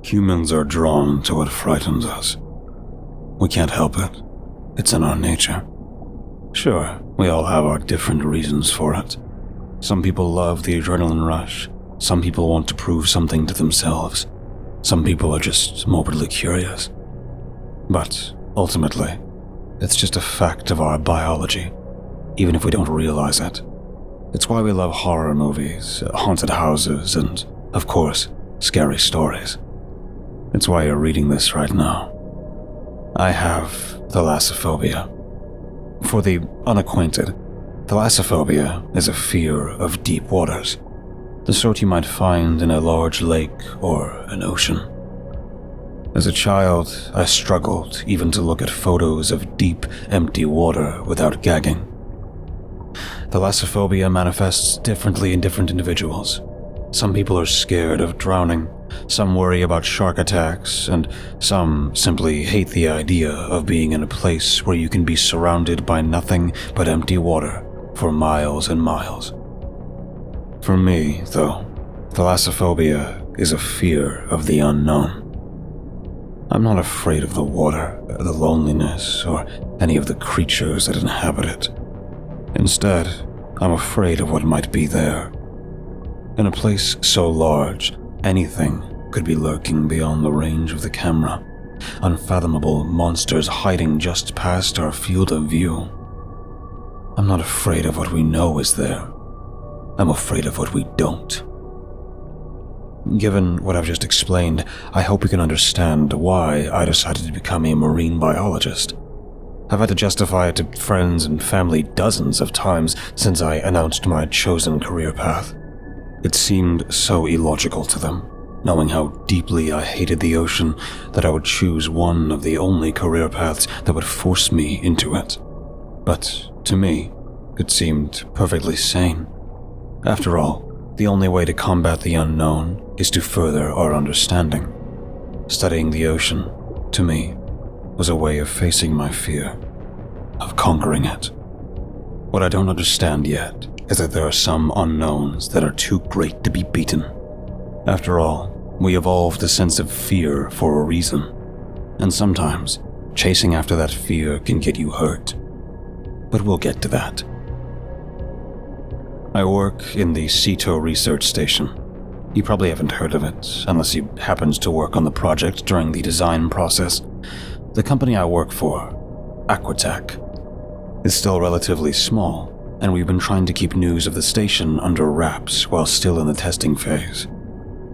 Humans are drawn to what frightens us. We can't help it. It's in our nature. Sure, we all have our different reasons for it. Some people love the adrenaline rush. Some people want to prove something to themselves. Some people are just morbidly curious. But ultimately, it's just a fact of our biology, even if we don't realize it. It's why we love horror movies, haunted houses, and, of course, scary stories. It's why you're reading this right now. I have thalassophobia. For the unacquainted, thalassophobia is a fear of deep waters, the sort you might find in a large lake or an ocean. As a child, I struggled even to look at photos of deep, empty water without gagging. Thalassophobia manifests differently in different individuals. Some people are scared of drowning, some worry about shark attacks, and some simply hate the idea of being in a place where you can be surrounded by nothing but empty water for miles and miles. For me, though, thalassophobia is a fear of the unknown. I'm not afraid of the water, the loneliness, or any of the creatures that inhabit it. Instead, I'm afraid of what might be there. In a place so large, anything could be lurking beyond the range of the camera. Unfathomable monsters hiding just past our field of view. I'm not afraid of what we know is there. I'm afraid of what we don't. Given what I've just explained, I hope you can understand why I decided to become a marine biologist. I've had to justify it to friends and family dozens of times since I announced my chosen career path. It seemed so illogical to them, knowing how deeply I hated the ocean, that I would choose one of the only career paths that would force me into it. But to me, it seemed perfectly sane. After all, the only way to combat the unknown is to further our understanding. Studying the ocean, to me, was a way of facing my fear, of conquering it. What I don't understand yet is that there are some unknowns that are too great to be beaten. After all, we evolved a sense of fear for a reason, and sometimes chasing after that fear can get you hurt. But we'll get to that. I work in the CETO research station. You probably haven't heard of it, unless you happened to work on the project during the design process. The company I work for, Aquatech, is still relatively small, and we've been trying to keep news of the station under wraps while still in the testing phase.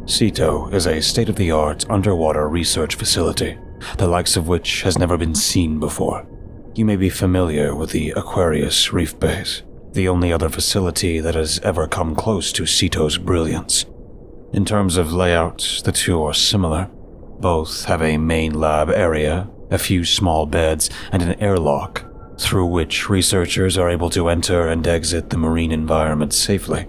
CETO is a state-of-the-art underwater research facility, the likes of which has never been seen before. You may be familiar with the Aquarius Reef Base, the only other facility that has ever come close to CETO's brilliance. In terms of layout, the two are similar. Both have a main lab area, a few small beds, and an airlock, through which researchers are able to enter and exit the marine environment safely.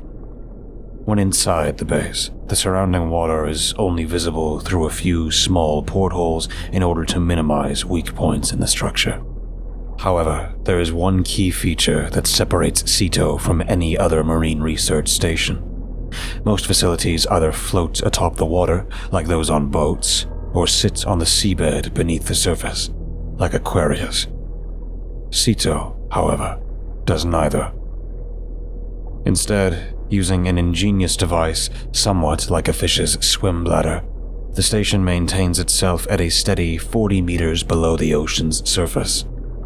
When inside the base, the surrounding water is only visible through a few small portholes in order to minimize weak points in the structure. However, there is one key feature that separates CETO from any other marine research station. Most facilities either float atop the water, like those on boats, or sit on the seabed beneath the surface, like Aquarius. CETO, however, does neither. Instead, using an ingenious device somewhat like a fish's swim bladder, the station maintains itself at a steady 40 meters below the ocean's surface.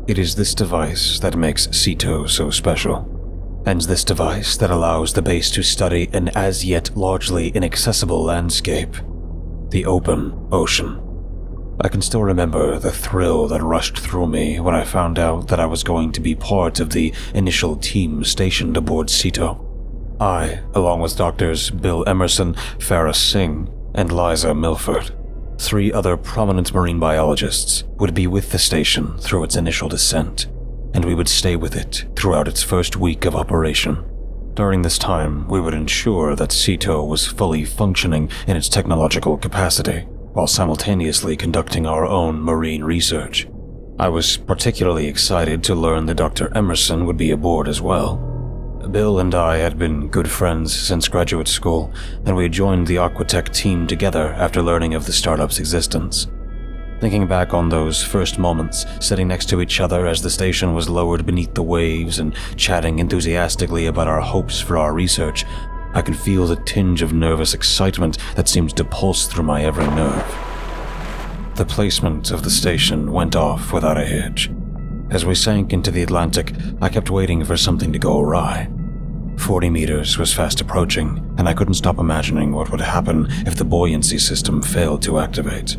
It is this device that makes CETO so special, and this device that allows the base to study an as yet largely inaccessible landscape, the open ocean. I can still remember the thrill that rushed through me when I found out that I was going to be part of the initial team stationed aboard CETO. I, along with Doctors Bill Emerson, Farah Singh, and Liza Milford, 3 other prominent marine biologists, would be with the station through its initial descent, and we would stay with it throughout its first week of operation. During this time, we would ensure that CETO was fully functioning in its technological capacity, while simultaneously conducting our own marine research. I was particularly excited to learn that Dr. Emerson would be aboard as well. Bill and I had been good friends since graduate school, and we had joined the Aquatech team together after learning of the startup's existence. Thinking back on those first moments, sitting next to each other as the station was lowered beneath the waves and chatting enthusiastically about our hopes for our research, I could feel the tinge of nervous excitement that seemed to pulse through my every nerve. The placement of the station went off without a hitch. As we sank into the Atlantic, I kept waiting for something to go awry. 40 meters was fast approaching, and I couldn't stop imagining what would happen if the buoyancy system failed to activate.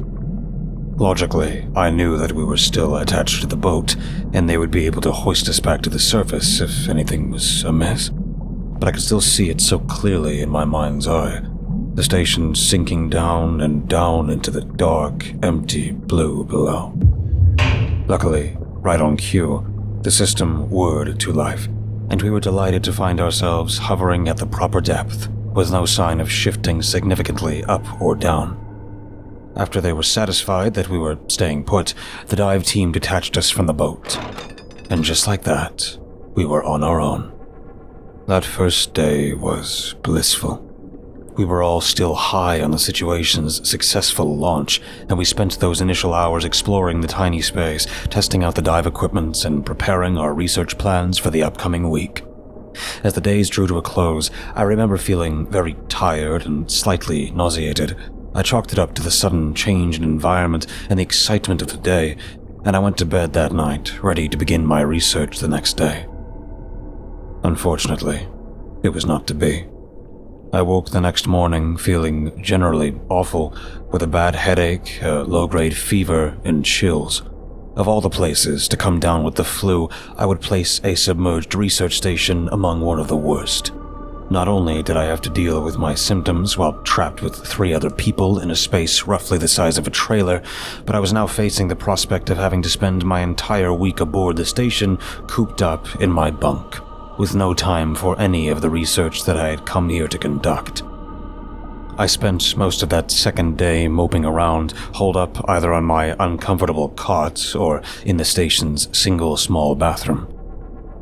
Logically, I knew that we were still attached to the boat, and they would be able to hoist us back to the surface if anything was amiss. But I could still see it so clearly in my mind's eye, the station sinking down and down into the dark, empty blue below. Luckily, right on cue, the system whirred to life, and we were delighted to find ourselves hovering at the proper depth, with no sign of shifting significantly up or down. After they were satisfied that we were staying put, the dive team detached us from the boat. And just like that, we were on our own. That first day was blissful. We were all still high on the situation's successful launch, and we spent those initial hours exploring the tiny space, testing out the dive equipment and preparing our research plans for the upcoming week. As the days drew to a close, I remember feeling very tired and slightly nauseated. I chalked it up to the sudden change in environment and the excitement of the day, and I went to bed that night, ready to begin my research the next day. Unfortunately, it was not to be. I woke the next morning feeling generally awful, with a bad headache, a low-grade fever, and chills. Of all the places to come down with the flu, I would place a submerged research station among one of the worst. Not only did I have to deal with my symptoms while trapped with 3 other people in a space roughly the size of a trailer, but I was now facing the prospect of having to spend my entire week aboard the station cooped up in my bunk, with no time for any of the research that I had come here to conduct. I spent most of that second day moping around, holed up either on my uncomfortable cot or in the station's single small bathroom.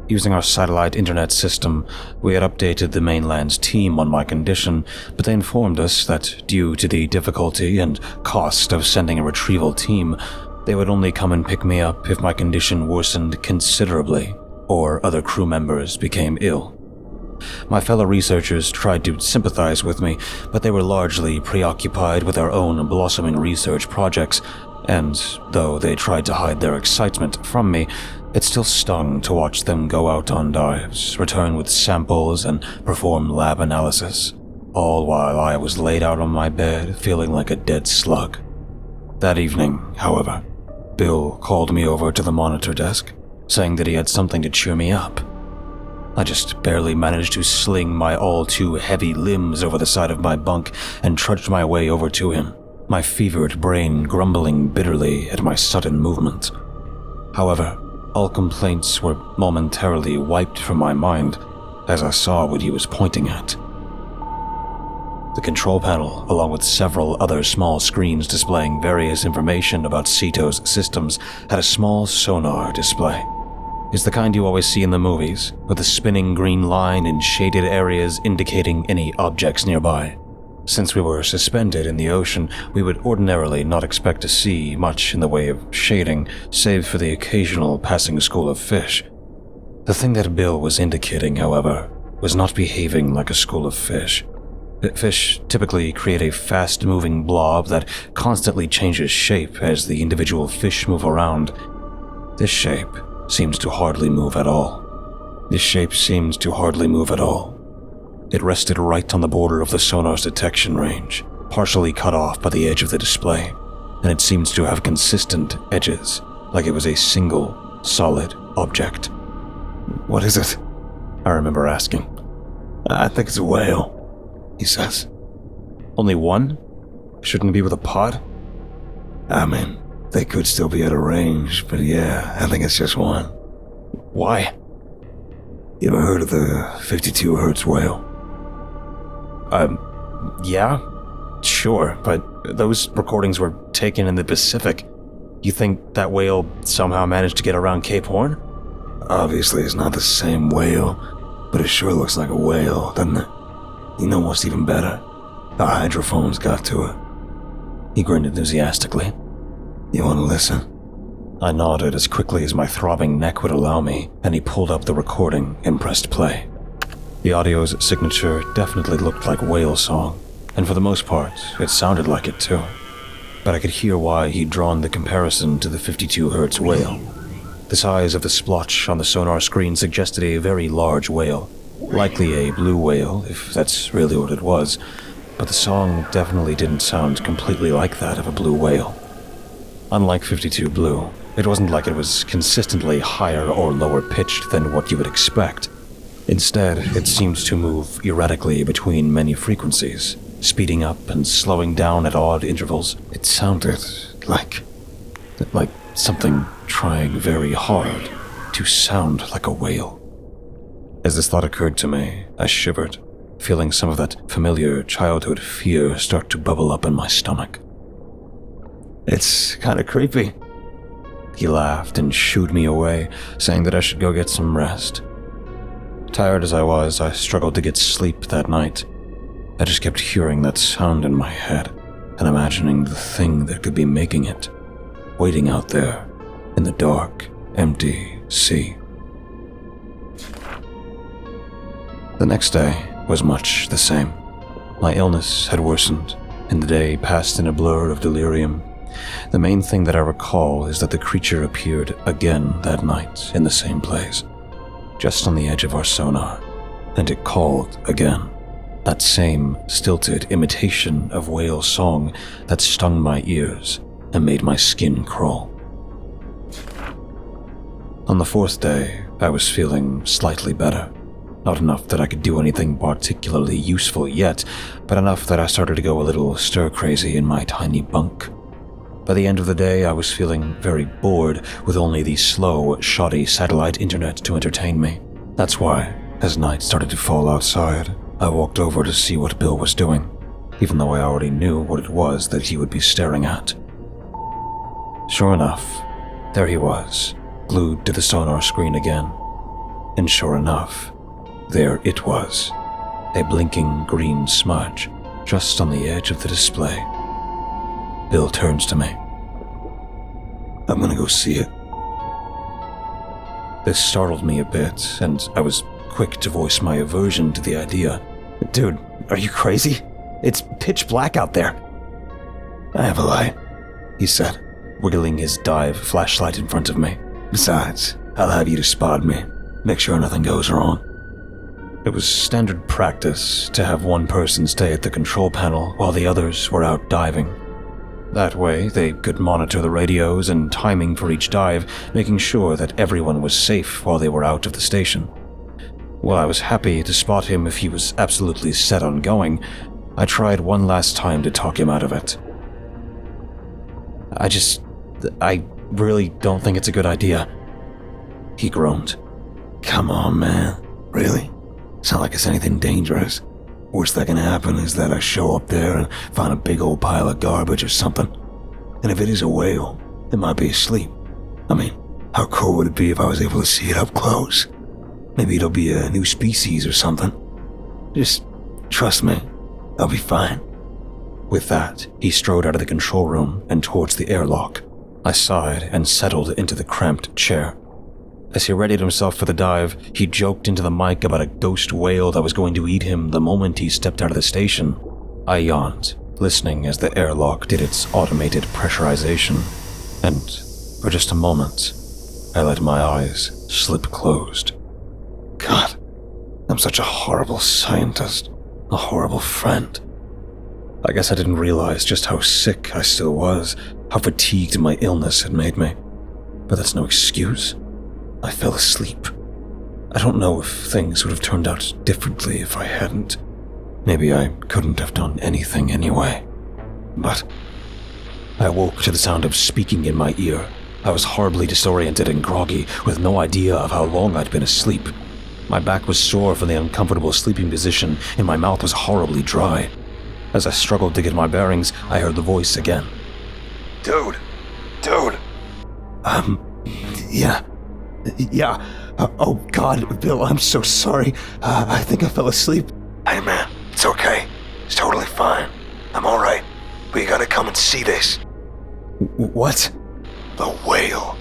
Using our satellite internet system, we had updated the mainland's team on my condition, but they informed us that due to the difficulty and cost of sending a retrieval team, they would only come and pick me up if my condition worsened considerably or other crew members became ill. My fellow researchers tried to sympathize with me, but they were largely preoccupied with their own blossoming research projects, and though they tried to hide their excitement from me, it still stung to watch them go out on dives, return with samples, and perform lab analysis, all while I was laid out on my bed feeling like a dead slug. That evening, however, Bill called me over to the monitor desk, saying that he had something to cheer me up. I just barely managed to sling my all-too-heavy limbs over the side of my bunk and trudged my way over to him, my fevered brain grumbling bitterly at my sudden movement. However, all complaints were momentarily wiped from my mind as I saw what he was pointing at. The control panel, along with several other small screens displaying various information about Cito's systems, had a small sonar display. It's the kind you always see in the movies, with a spinning green line in shaded areas indicating any objects nearby. Since we were suspended in the ocean, we would ordinarily not expect to see much in the way of shading, save for the occasional passing school of fish. The thing that Bill was indicating, however, was not behaving like a school of fish. Fish typically create a fast-moving blob that constantly changes shape as the individual fish move around. This shape seems to hardly move at all. It rested right on the border of the sonar's detection range, partially cut off by the edge of the display, and it seems to have consistent edges, like it was a single, solid object. "What is it?" I remember asking. "I think it's a whale," he says. "Only one? Shouldn't it be with a pod?" "I mean, they could still be out of range, but yeah, I think it's just one." "Why?" "You ever heard of the 52 Hertz whale?" Yeah, sure, but those recordings were taken in the Pacific. You think that whale somehow managed to get around Cape Horn?" "Obviously it's not the same whale. but it sure looks like a whale, doesn't it? You know what's even better? Our hydrophones got to it." He grinned enthusiastically. "You want to listen?" I nodded as quickly as my throbbing neck would allow me, and he pulled up the recording and pressed play. The audio's signature definitely looked like whale song, and for the most part, it sounded like it too. But I could hear why he'd drawn the comparison to the 52 Hz whale. The size of the splotch on the sonar screen suggested a very large whale, likely a blue whale, if that's really what it was, but the song definitely didn't sound completely like that of a blue whale. Unlike 52 Blue, it wasn't like it was consistently higher or lower pitched than what you would expect. Instead, it seemed to move erratically between many frequencies, speeding up and slowing down at odd intervals. It sounded like something trying very hard to sound like a whale. As this thought occurred to me, I shivered, feeling some of that familiar childhood fear start to bubble up in my stomach. "It's kind of creepy." He laughed and shooed me away, saying that I should go get some rest. Tired as I was, I struggled to get sleep that night. I just kept hearing that sound in my head and imagining the thing that could be making it, waiting out there in the dark, empty sea. The next day was much the same. My illness had worsened, and the day passed in a blur of delirium. The main thing that I recall is that the creature appeared again that night in the same place, just on the edge of our sonar, and it called again. That same stilted imitation of whale song that stung my ears and made my skin crawl. On the fourth day, I was feeling slightly better. Not enough that I could do anything particularly useful yet, but enough that I started to go a little stir-crazy in my tiny bunk. By the end of the day, I was feeling very bored with only the slow, shoddy satellite internet to entertain me. That's why, as night started to fall outside, I walked over to see what Bill was doing, even though I already knew what it was that he would be staring at. Sure enough, there he was, glued to the sonar screen again. And sure enough, there it was, a blinking green smudge just on the edge of the display. Bill turns to me. "I'm gonna go see it." This startled me a bit, and I was quick to voice my aversion to the idea. "Dude, are you crazy? It's pitch black out there." "I have a light," he said, wiggling his dive flashlight in front of me. "Besides, I'll have you to spot me. Make sure nothing goes wrong." It was standard practice to have one person stay at the control panel while the others were out diving. That way, they could monitor the radios and timing for each dive, making sure that everyone was safe while they were out of the station. While I was happy to spot him if he was absolutely set on going, I tried one last time to talk him out of it. I really don't think it's a good idea," he groaned. "Come on, man. Really? It's not like it's anything dangerous. Worst that can happen is that I show up there and find a big old pile of garbage or something. And if it is a whale, it might be asleep. I mean, how cool would it be if I was able to see it up close? Maybe it'll be a new species or something. Just trust me, I'll be fine." With that, he strode out of the control room and towards the airlock. I sighed and settled into the cramped chair. As he readied himself for the dive, he joked into the mic about a ghost whale that was going to eat him the moment he stepped out of the station. I yawned, listening as the airlock did its automated pressurization, and for just a moment, I let my eyes slip closed. God, I'm such a horrible scientist, a horrible friend. I guess I didn't realize just how sick I still was, how fatigued my illness had made me. But that's no excuse. I fell asleep. I don't know if things would have turned out differently if I hadn't. Maybe I couldn't have done anything anyway. But I woke to the sound of speaking in my ear. I was horribly disoriented and groggy, with no idea of how long I'd been asleep. My back was sore from the uncomfortable sleeping position, and my mouth was horribly dry. As I struggled to get my bearings, I heard the voice again. Dude. Oh, God, Bill, I'm so sorry. I think I fell asleep. Hey, man, it's okay. It's totally fine. I'm alright. But you gotta come and see this. What? The whale.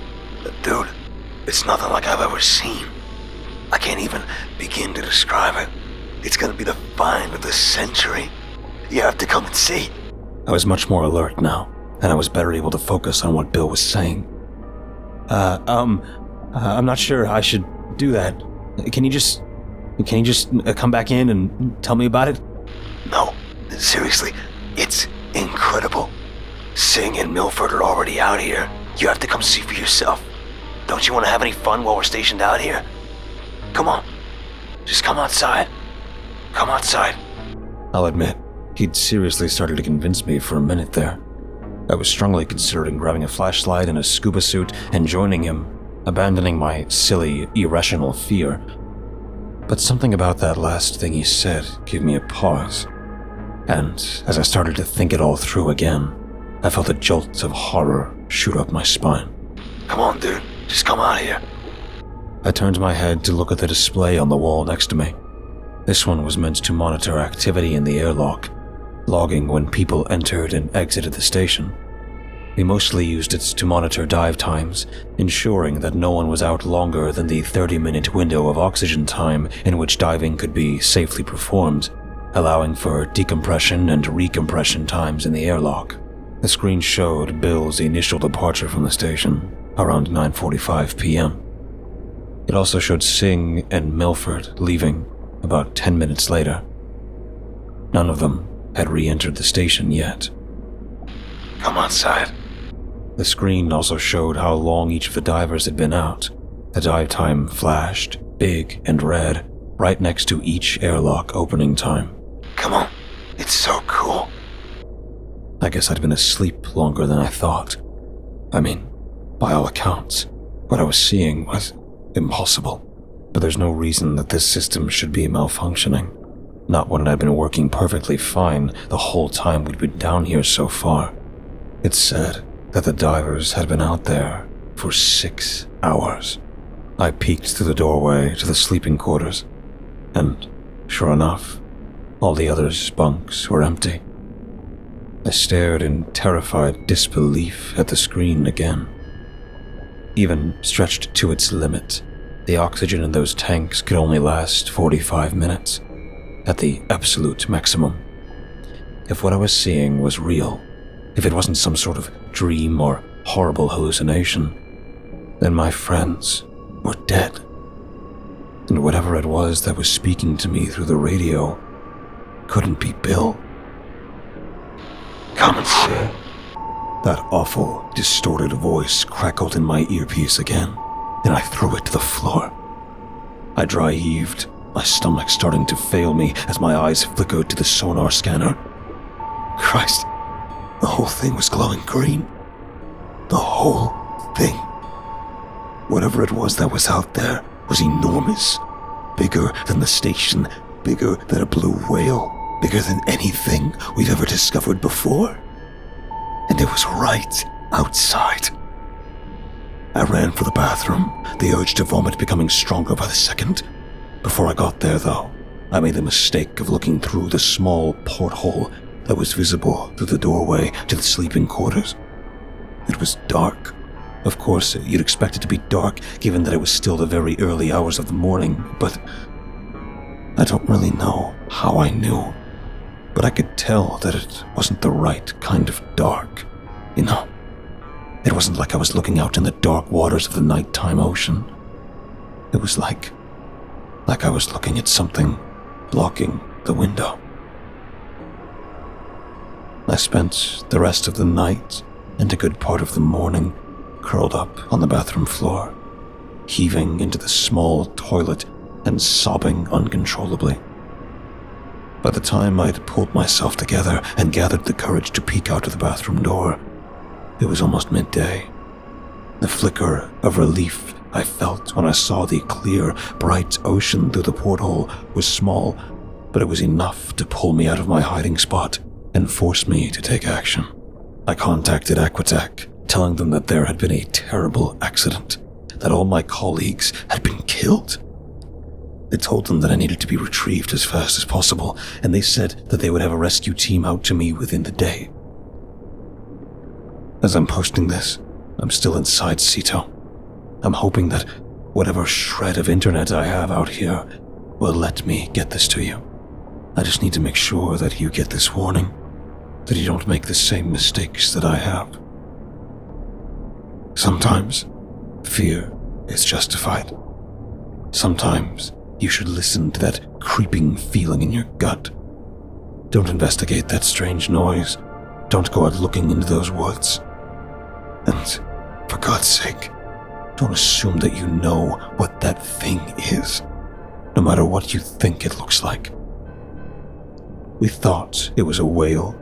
Dude, it's nothing like I've ever seen. I can't even begin to describe it. It's gonna be the find of the century. You have to come and see. I was much more alert now, and I was better able to focus on what Bill was saying. I'm not sure I should do that. Can you just come back in and tell me about it? No, seriously, it's incredible. Sing and Milford are already out here. You have to come see for yourself. Don't you want to have any fun while we're stationed out here? Come on, just come outside. Come outside. I'll admit, he'd seriously started to convince me for a minute there. I was strongly considering grabbing a flashlight and a scuba suit and joining him, abandoning my silly, irrational fear. But something about that last thing he said gave me a pause. And as I started to think it all through again, I felt a jolt of horror shoot up my spine. Come on, dude. Just come out here. I turned my head to look at the display on the wall next to me. This one was meant to monitor activity in the airlock, logging when people entered and exited the station. We mostly used it to monitor dive times, ensuring that no one was out longer than the 30-minute window of oxygen time in which diving could be safely performed, allowing for decompression and recompression times in the airlock. The screen showed Bill's initial departure from the station, around 9:45 p.m. It also showed Singh and Milford leaving about 10 minutes later. None of them had re-entered the station yet. Come outside. The screen also showed how long each of the divers had been out. The dive time flashed, big and red, right next to each airlock opening time. Come on. It's so cool. I guess I'd been asleep longer than I thought. I mean, by all accounts, what I was seeing was impossible. But there's no reason that this system should be malfunctioning. Not when it had been working perfectly fine the whole time we'd been down here so far. It said that the divers had been out there for 6 hours. I peeked through the doorway to the sleeping quarters, and sure enough, all the others' bunks were empty. I stared in terrified disbelief at the screen again. Even stretched to its limit, the oxygen in those tanks could only last 45 minutes, at the absolute maximum. If what I was seeing was real, if it wasn't some sort of dream or horrible hallucination, then my friends were dead. And whatever it was that was speaking to me through the radio couldn't be Bill. Come and see. That awful, distorted voice crackled in my earpiece again, and I threw it to the floor. I dry heaved, my stomach starting to fail me as my eyes flickered to the sonar scanner. Christ, the whole thing was glowing green. The whole thing. Whatever it was that was out there was enormous. Bigger than the station, bigger than a blue whale, bigger than anything we've ever discovered before. And it was right outside. I ran for the bathroom, the urge to vomit becoming stronger by the second. Before I got there, though, I made the mistake of looking through the small porthole that was visible through the doorway to the sleeping quarters. It was dark. Of course, you'd expect it to be dark, given that it was still the very early hours of the morning, but I don't really know how I knew. But I could tell that it wasn't the right kind of dark, you know? It wasn't like I was looking out in the dark waters of the nighttime ocean. It was like I was looking at something blocking the window. I spent the rest of the night and a good part of the morning curled up on the bathroom floor, heaving into the small toilet and sobbing uncontrollably. By the time I'd pulled myself together and gathered the courage to peek out of the bathroom door, it was almost midday. The flicker of relief I felt when I saw the clear, bright ocean through the porthole was small, but it was enough to pull me out of my hiding spot and force me to take action. I contacted Aquatech, telling them that there had been a terrible accident, that all my colleagues had been killed. I told them that I needed to be retrieved as fast as possible, and they said that they would have a rescue team out to me within the day. As I'm posting this, I'm still inside Sito. I'm hoping that whatever shred of internet I have out here will let me get this to you. I just need to make sure that you get this warning, that you don't make the same mistakes that I have. Sometimes, fear is justified. Sometimes, you should listen to that creeping feeling in your gut. Don't investigate that strange noise. Don't go out looking into those woods. And, for God's sake, don't assume that you know what that thing is, no matter what you think it looks like. We thought it was a whale,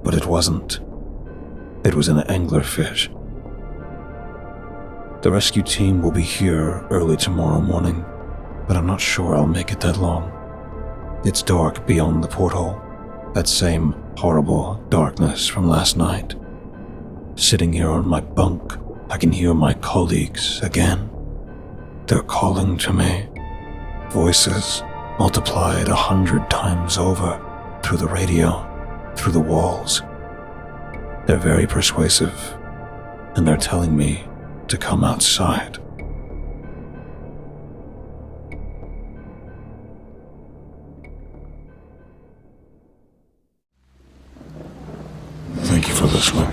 but it wasn't. It was an anglerfish. The rescue team will be here early tomorrow morning, but I'm not sure I'll make it that long. It's dark beyond the porthole, that same horrible darkness from last night. Sitting here on my bunk, I can hear my colleagues again. They're calling to me. Voices multiplied 100 times over, through the radio, through the walls. They're very persuasive, and they're telling me to come outside. Thank you for listening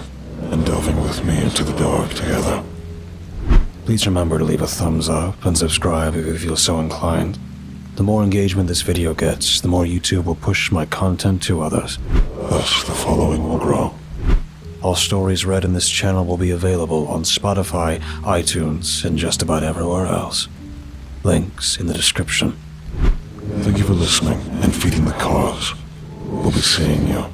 and delving with me into the dark together. Please remember to leave a thumbs up and subscribe if you feel so inclined. The more engagement this video gets, the more YouTube will push my content to others. Thus, the following will grow. All stories read in this channel will be available on Spotify, iTunes, and just about everywhere else. Links in the description. Thank you for listening and feeding the cause. We'll be seeing you